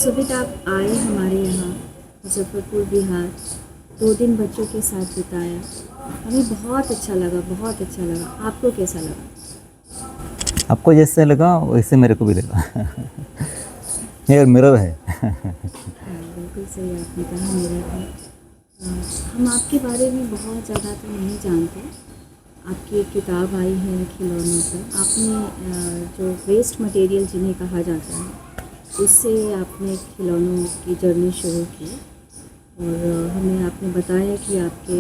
सुबह आप आए हमारे यहाँ मुजफ्फरपुर बिहार, 2 दिन बच्चों के साथ बिताया। हमें बहुत अच्छा लगा, बहुत अच्छा लगा। आपको कैसा लगा? आपको जैसे लगा वैसे मेरे को भी लगा। ये मिरर है। हाँ, बिल्कुल सही आपने कहा। मेरा भी हम आपके बारे में बहुत ज़्यादा तो नहीं जानते। आपकी एक किताब आई है खिलौनों पर। आपने जो वेस्ट मटेरियल जिन्हें कहा जाता है, उससे आपने खिलौनों की जर्नी शुरू की और हमें आपने बताया कि आपके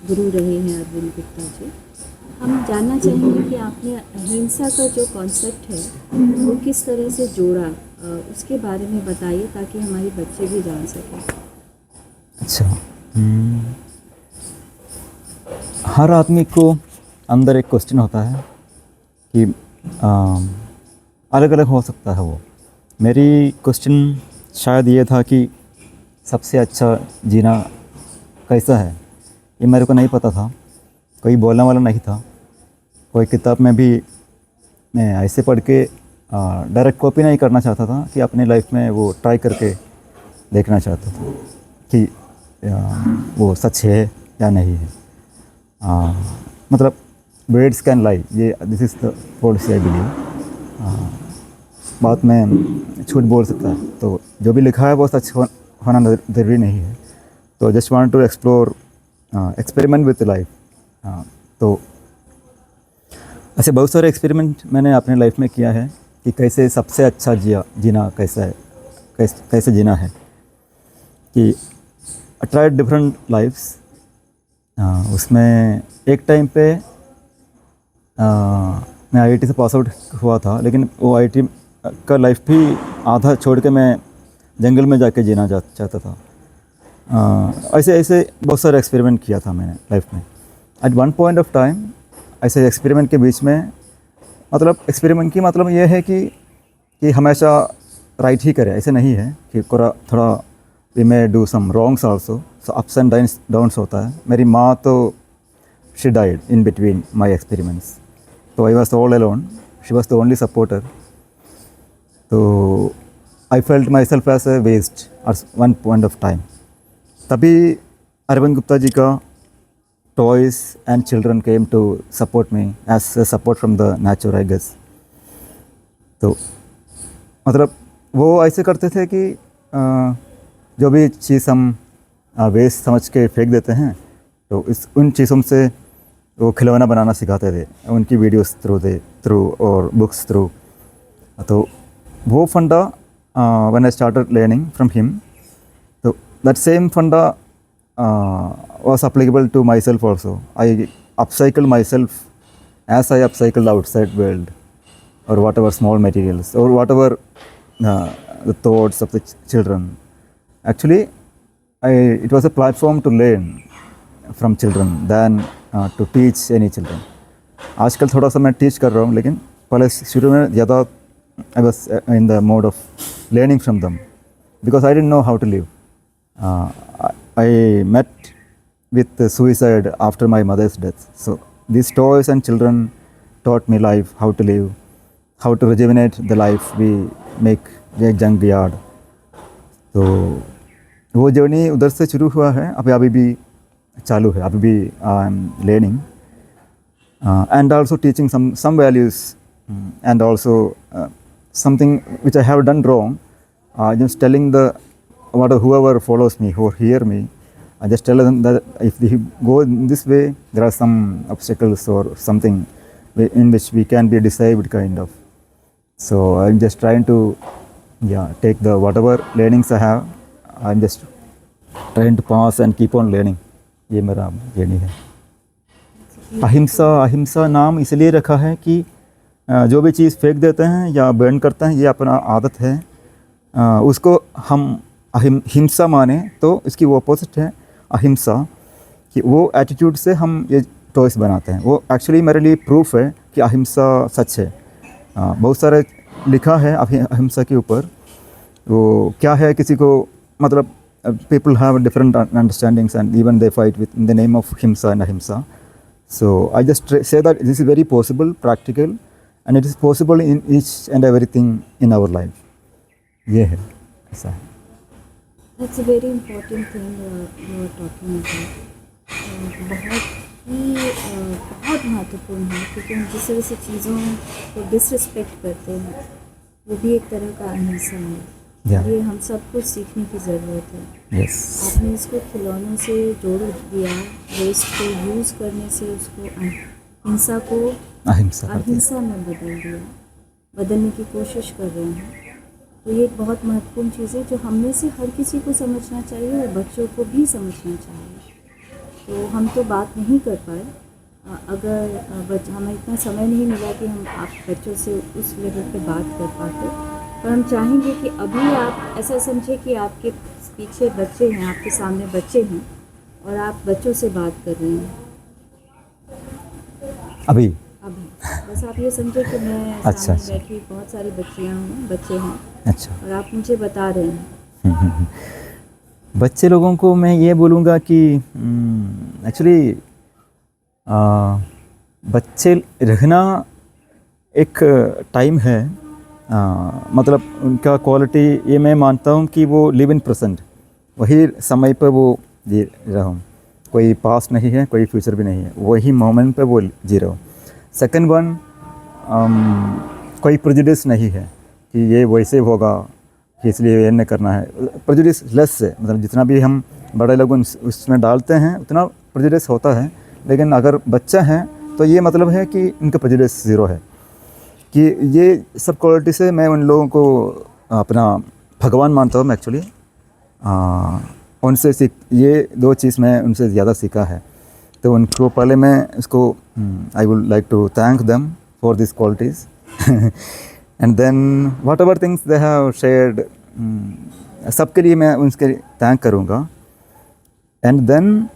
गुरु रहे हैं अरविंद गुप्ता जी। हम जानना चाहेंगे कि आपने अहिंसा का जो कॉन्सेप्ट है वो किस तरह से जोड़ा, उसके बारे में बताइए ताकि हमारे बच्चे भी जान सकें। अच्छा, हर आदमी को अंदर एक क्वेश्चन होता है कि अलग अलग हो सकता है वो। मेरी क्वेश्चन शायद ये था कि सबसे अच्छा जीना कैसा है, ये मेरे को नहीं पता था। कोई बोलने वाला नहीं था। कोई किताब में भी मैं ऐसे पढ़ के डायरेक्ट कॉपी नहीं करना चाहता था कि अपने लाइफ में वो ट्राई करके देखना चाहता था कि वो सच है या नहीं है। मतलब birds कैन लाई, ये this is the policy I believe. बात में झूठ बोल सकता है, तो जो भी लिखा है वो सच होना ज़रूरी नहीं है। तो just want to explore, experiment with life. तो ऐसे बहुत सारे एक्सपेरिमेंट मैंने अपने लाइफ में किया है कि कैसे सबसे अच्छा जीना कैसा है, कैसे जीना है। कि ट्राइड डिफरेंट लाइफ्स। उसमें एक टाइम पे मैं आईआईटी से पास आउट हुआ था, लेकिन वो आईआईटी का लाइफ भी आधा छोड़ के मैं जंगल में जाके जीना चाहता था। ऐसे ऐसे बहुत सारे एक्सपेरिमेंट किया था मैंने लाइफ में। At one point of time ऐसे एक्सपेरिमेंट के बीच में, मतलब एक्सपेरिमेंट की मतलब ये है कि हमेशा राइट ही करें, ऐसे नहीं है कि थोड़ा we may do some wrongs also. So ups and downs होता है। मेरी माँ तो she died in between my experiments, तो I was all alone, she was the only supporter. तो I felt myself as a waste at one point of time. तभी अरविंद गुप्ता जी का toys and children came to support me as a support from the nature, I guess. तो मतलब वो ऐसे करते थे कि जो भी चीज़ हम वेस्ट समझ के फेंक देते हैं, तो उन चीज़ों से वो खिलौना बनाना सिखाते थे, उनकी वीडियोस थ्रू और बुक्स थ्रू। तो वो फंडा when I started learning from him, तो दैट सेम फंडा was applicable to myself also. I upcycle myself as I upcycle the outside world, or whatever small materials, or whatever the thoughts of the children. Actually, it was a platform to learn from children than to teach any children. आजकल थोड़ा सा मैं teach कर रहा हूँ, लेकिन पहले शुरू में ज़्यादा I was in the mode of learning from them because I didn't know how to live. I met with suicide after my mother's death. So these toys and children taught me life, how to live, how to rejuvenate the life we make a junkyard. तो वो journey उधर से शुरू हुआ है, अभी भी चालू है, अभी भी I am learning and also teaching some values, and also something which I have done wrong. Just telling whoever follows me, who hear me, I just tell them that if they go in this way, there are some obstacles or something in which we can be disabled kind of. So I'm just trying to take the whatever learnings I have, I'm just trying to pass and keep on learning. ये मेरा journey है। अहिंसा नाम इसलिए रखा है कि जो भी चीज़ फेंक देते हैं या बर्न करते हैं, ये अपना आदत है। उसको हम हिंसा माने तो इसकी वो अपोजिट है अहिंसा, कि वो एटीट्यूड से हम ये टॉयस बनाते हैं। वो एक्चुअली मेरे लिए प्रूफ है कि अहिंसा सच है। बहुत सारे लिखा है अहिंसा के ऊपर। वो क्या है, किसी को मतलब people have different understandings and even they fight with in the name of himsa and ahimsa. So I just say that this is very possible, practical, and it is possible in each and everything in our life. ये है ऐसा है। That's a very important thing you are talking about. बहुत महत्वपूर्ण है, क्योंकि हम जिस तरह से चीज़ों को डिसरिस्पेक्ट करते हैं वो भी एक तरह का अहिंसा है। Yeah. ये हम सबको सीखने की ज़रूरत है। Yes. आपने इसको खिलौनों से जोड़ दिया, वेस्ट को यूज़ करने से उसको हिंसा को अहिंसा कर दिया। अहिंसा में बदल दिया, बदलने की कोशिश कर रहे हैं। तो ये एक बहुत महत्वपूर्ण चीज़ है जो हम में से हर किसी को समझना चाहिए और बच्चों को भी समझना चाहिए। तो हम तो बात नहीं कर पाए, अगर हमें इतना समय नहीं मिला कि हम आप बच्चों से उस लेवल पे बात कर पाते, पर हम चाहेंगे कि अभी आप ऐसा समझे कि आपके पीछे बच्चे हैं, आपके सामने बच्चे हैं और आप बच्चों से बात कर रहे हैं अभी। बस आप ये समझे कि मैं अच्छा, सामने बैठी बहुत सारी बच्चियाँ हैं, बच्चे हैं, अच्छा। और आप मुझे बता रहे हैं। बच्चे लोगों को मैं ये बोलूँगा कि एक्चुअली बच्चे रहना एक टाइम है, मतलब उनका क्वालिटी ये मैं मानता हूँ कि वो लिव इन प्रेजेंट, वही समय पर वो जी रहा हूँ। कोई पास्ट नहीं है, कोई फ्यूचर भी नहीं है, वही मोमेंट पे वो जी रहा हूँ। सेकंड वन, कोई प्रेजुडिस नहीं है कि ये वैसे होगा कि इसलिए ये नहीं करना है। प्रेजुडिस लेस से, मतलब जितना भी हम बड़े लोग उसमें डालते हैं उतना प्रेजुडिस होता है, लेकिन अगर बच्चा है तो ये मतलब है कि उनका प्रेजुडिस ज़ीरो है। कि ये सब क्वालिटी से मैं उन लोगों को अपना भगवान मानता हूँ एक्चुअली। उनसे ये दो चीज़ मैं उनसे ज़्यादा सीखा है। तो उनको पहले मैं इसको I would like to thank them for this qualities and then whatever things they have shared, सबके लिए मैं उनके थैंक करूँगा। एंड देन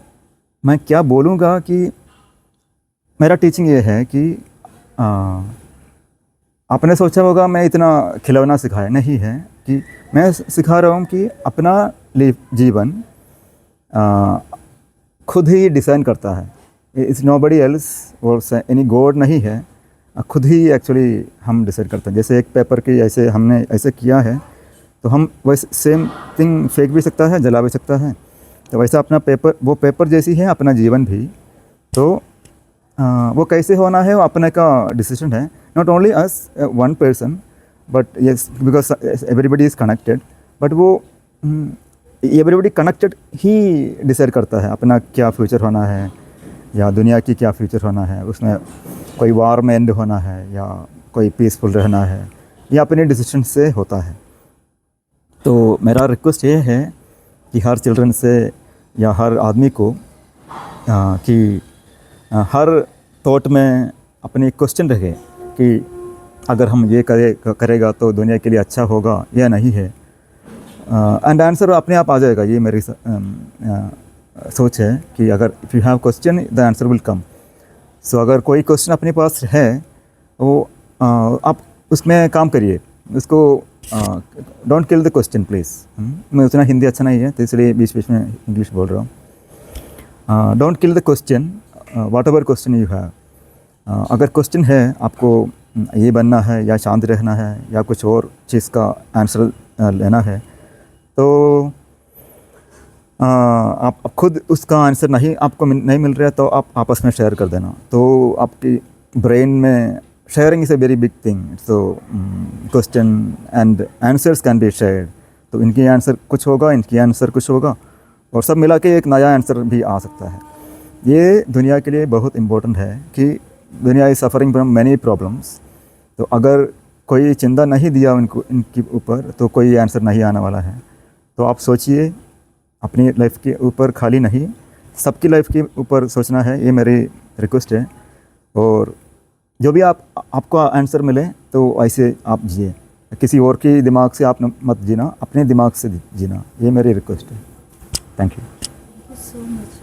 मैं क्या बोलूँगा कि मेरा टीचिंग ये है कि आपने सोचा होगा मैं इतना खिलौना सिखाया, नहीं है कि मैं सिखा रहा हूँ कि अपना जीवन खुद ही डिज़ाइन करता है। इट्स नोबडी एल्स और एनी गॉड नहीं है, खुद ही एक्चुअली हम डिसाइड करते हैं। जैसे एक पेपर की ऐसे हमने ऐसे किया है तो हम वैसे सेम थिंग फेंक भी सकता है, जला भी सकता है। तो वैसा अपना पेपर, वो पेपर जैसी है अपना जीवन भी। तो वो कैसे होना है वो अपने का डिसीजन है। Not only us one person but yes, because everybody is connected, but वो एवरीबडी कनेक्टेड ही डिसाइड करता है अपना क्या फ्यूचर होना है या दुनिया की क्या फ्यूचर होना है। उसमें कोई वार में एंड होना है या कोई पीसफुल रहना है, ये अपने डिसीजन से होता है। तो मेरा रिक्वेस्ट ये है कि हर चिल्ड्रन से या हर आदमी को कि हर थॉट में अपनी क्वेश्चन रखे कि अगर हम ये करेगा तो दुनिया के लिए अच्छा होगा या नहीं है, एंड आंसर अपने आप आ जाएगा। ये मेरी सोच है कि अगर if you have question the answer will come. So अगर कोई क्वेश्चन अपने पास है वो आप उसमें काम करिए, उसको don't kill the question please. मैं उतना हिंदी अच्छा नहीं है तो इसलिए बीच बीच में इंग्लिश बोल रहा हूँ। Don't kill the question, whatever question you have. अगर क्वेश्चन है आपको ये बनना है या शांत रहना है या कुछ और चीज़ का आंसर लेना है, तो आप खुद उसका आंसर नहीं आपको नहीं मिल रहा है तो आप आपस में शेयर कर देना। तो आपकी ब्रेन में sharing is a very big thing. So question and answers can be shared. तो इनकी आंसर कुछ होगा, इनकी आंसर कुछ होगा, और सब मिला के एक नया आंसर भी आ सकता है। ये दुनिया के लिए बहुत इम्पोर्टेंट है कि दुनिया is suffering from many problems. तो अगर कोई चिंता नहीं दिया उनको इनके ऊपर तो कोई आंसर नहीं आने वाला है। तो आप सोचिए, अपनी लाइफ के ऊपर खाली नहीं, सबकी लाइफ के ऊपर सोचना है। ये मेरी रिक्वेस्ट है। और जो भी आपको आंसर मिले तो ऐसे आप जिए, किसी और के दिमाग से आप मत जीना, अपने दिमाग से जीना। ये मेरी रिक्वेस्ट है। Thank you so much.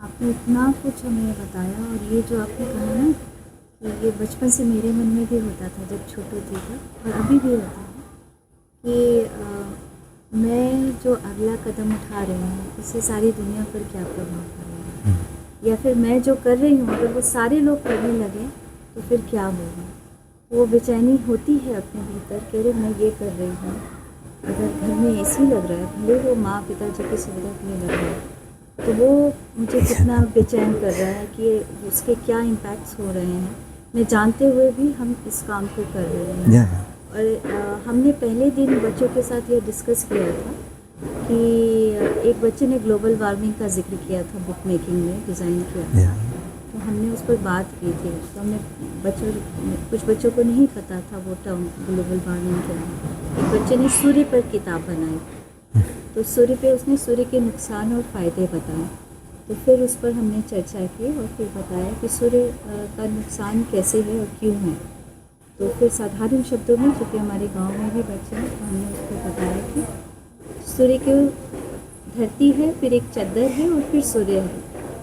आपने इतना कुछ हमें बताया, और ये जो आपने कहा ना कि ये बचपन से मेरे मन में भी होता था जब छोटे थे तो, और अभी भी होता है कि मैं जो अगला कदम उठा रही हूँ उससे सारी दुनिया पर क्या प्रभाव पड़ेगा, या फिर मैं जो कर रही हूँ अगर वो सारे लोग करने लगे तो फिर क्या होगा। वो बेचैनी होती है अपने भीतर कि अरे मैं ये कर रही हूँ अगर घर में एसी लग रहा है, भले वो माँ पिताजी की सुविधा के लिए लग रहा है, तो वो मुझे कितना बेचैन कर रहा है कि उसके क्या इम्पैक्ट्स हो रहे हैं, मैं जानते हुए भी हम इस काम को कर रहे हैं। या और हमने पहले दिन बच्चों के साथ ये डिस्कस किया था कि एक बच्चे ने ग्लोबल वार्मिंग का जिक्र किया था, बुक मेकिंग में डिज़ाइन किया था, या तो हमने उस पर बात की थी। तो हमने कुछ बच्चों को नहीं पता था वो टर्म ग्लोबल वार्मिंग क्या है। एक बच्चे ने सूर्य पर किताब बनाई, तो सूर्य पे उसने सूर्य के नुकसान और फ़ायदे बताए। तो फिर उस पर हमने चर्चा की और फिर बताया कि सूर्य का नुकसान कैसे है और क्यों है। तो फिर साधारण शब्दों में, चूँकि हमारे गांव में भी बच्चे हैं, तो हमने उसको बताया कि सूर्य की धरती है, फिर एक चद्दर है और फिर सूर्य है।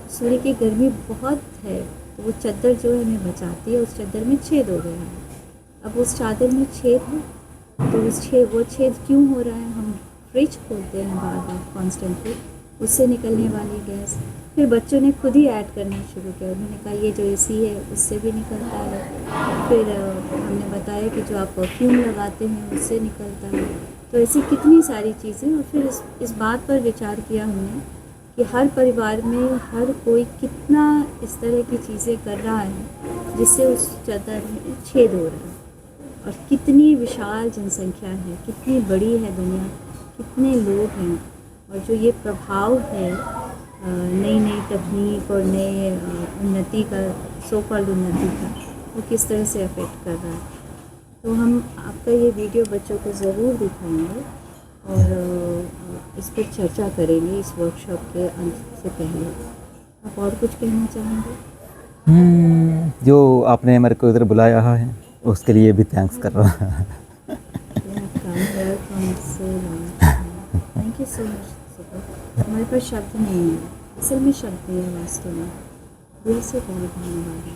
सूर्य की गर्मी बहुत है, तो वो चद्दर जो है हमें बचाती है। उस चद्दर में छेद हो गया है, अब उस चादर में छेद है, तो वो छेद क्यों हो रहा है? हम फ्रिज खोलते हैं बार बार कॉन्स्टेंटली, उससे निकलने वाली गैस। फिर बच्चों ने खुद ही ऐड करना शुरू किया, उन्होंने कहा ये जो एसी है उससे भी निकलता है। फिर हमने बताया कि जो आप परफ्यूम लगाते हैं उससे निकलता है। तो ऐसी कितनी सारी चीज़ें। और फिर इस बात पर विचार किया हमने कि हर परिवार में हर कोई कितना इस तरह की चीज़ें कर रहा है जिससे उस चादर में छेद हो रहा है। और कितनी विशाल जनसंख्या है, कितनी बड़ी है दुनिया, कितने लोग हैं, और जो ये प्रभाव है नई नई तकनीक और नए उन्नति का, सो कॉल्ड उन्नति का, वो किस तरह से अफेक्ट कर रहा है। तो हम आपका ये वीडियो बच्चों को ज़रूर दिखाएंगे और इस पर चर्चा करेंगे इस वर्कशॉप के अंत से पहले। आप और कुछ कहना चाहेंगे? जो आपने मेरे को इधर बुलाया है उसके लिए भी थैंक्स कर रहा हूँ। Thank you so much. हमारे पास शब्द नहीं है, असल में शब्द नहीं है वास्तव में। दिल से बहुत धन्यवाद है।